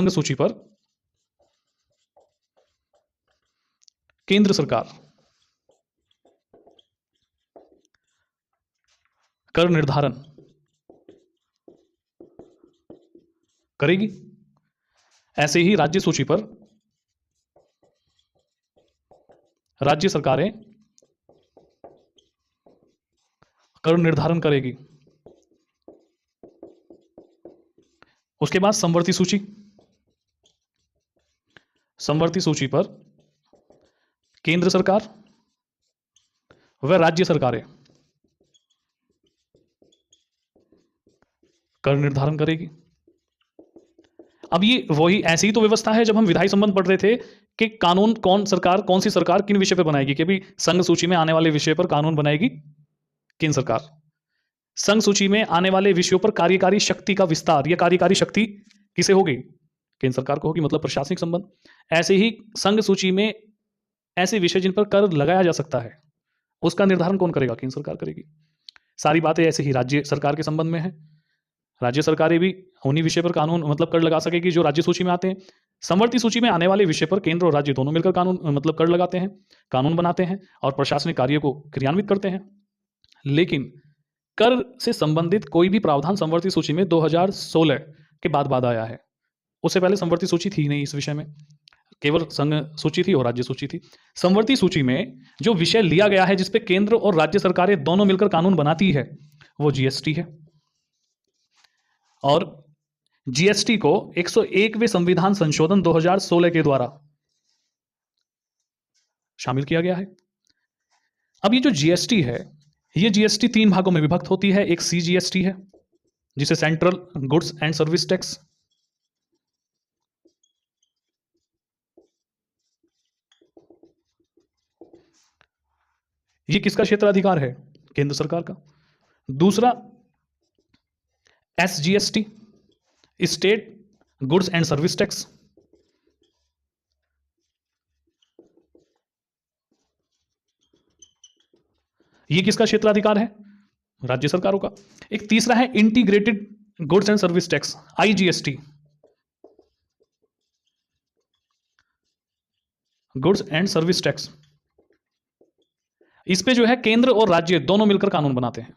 संघ सूची पर केंद्र सरकार कर निर्धारण करेगी, ऐसे ही राज्य सूची पर राज्य सरकारें कर निर्धारण करेगी। उसके बाद समवर्ती सूची, समवर्ती सूची पर केंद्र सरकार व राज्य सरकारें कर निर्धारण करेगी। अब ये वही ऐसी ही तो व्यवस्था है जब हम विधायी संबंध पढ़ रहे थे कि कानून कौन सी सरकार किन विषय पर बनाएगी, कि भी संघ सूची में आने वाले विषय पर कानून बनाएगी केंद्र सरकार। संघ सूची में आने वाले विषयों पर कार्यकारी शक्ति का विस्तार, यह कार्यकारी शक्ति किसे होगी? केंद्र सरकार को होगी, मतलब प्रशासनिक संबंध। ऐसे ही संघ सूची में ऐसे विषय जिन पर कर लगाया जा सकता है, उसका निर्धारण कौन करेगा? केंद्र सरकार करेगी। सारी बातें ऐसे ही राज्य सरकार के संबंध में है। राज्य सरकारें भी उन्हीं विषय पर कानून मतलब कर लगा सकेगी जो राज्य सूची में आते हैं। समवर्ती सूची में आने वाले विषय पर केंद्र और राज्य दोनों मिलकर कानून मतलब कर लगाते हैं, कानून बनाते हैं और प्रशासनिक कार्य को क्रियान्वित करते हैं। लेकिन कर से संबंधित कोई भी प्रावधान समवर्ती सूची में 2016 के बाद आया है। उससे पहले समवर्ती सूची थी नहीं इस विषय में, केवल संघ सूची थी और राज्य सूची थी। समवर्ती सूची में जो विषय लिया गया है जिसपे केंद्र और राज्य सरकारें दोनों मिलकर कानून बनाती है, वो जीएसटी है। और जीएसटी को 101वें संविधान संशोधन 2016 के द्वारा शामिल किया गया है। अब ये जो जीएसटी है, ये जीएसटी 3 भागों में विभक्त होती है। एक सीजीएसटी है जिसे central goods and service tax, ये किसका क्षेत्राधिकार है? केंद्र सरकार का। दूसरा SGST, state goods and service tax, ये किसका क्षेत्राधिकार है? राज्य सरकारों का। एक तीसरा है integrated goods and service tax, IGST, goods and service tax. इस पे जो है केंद्र और राज्य दोनों मिलकर कानून बनाते हैं।